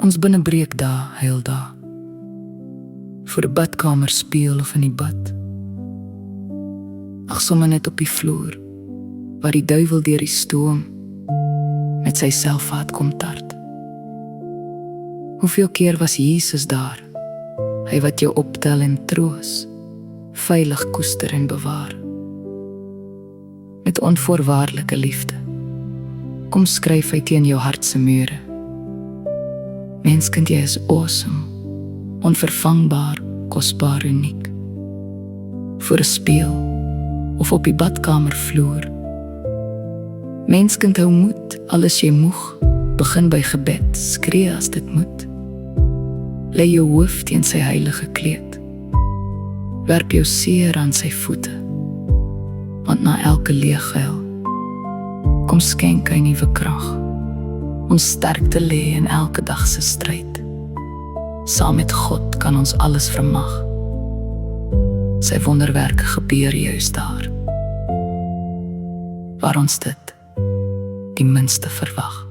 Ons binnebreek daar, huil daar. Voor die badkamer speel of in die bad. Ag, sommer net op die vloer, waar die duiwel deur die stoom met sy selfhaat kom tart. Hoeveel keer was Jesus daar? Hy wat jou optel en troos, veilig koester en bewaar. Met onvoorwaardelike liefde, kom skryf hy teen jou hart se mure. Menskind, jy is awesome, onvervangbaar, kosbaar, uniek. Voor 'n spieël of op die badkamervloer. Menskind, hou moed, al is jy moeg, begin by gebed, skree as dit moet. Lei jou hoof teen sy heilige kleed, werp jou seer aan sy voete, want na elke leeghuil kom skenk hy nuwe krag. Ons sterkte lê in elke dag se stryd. Saam met God kan ons alles vermag. Sy wonderwerke gebeur juist daar, waar ons dit die minste verwag.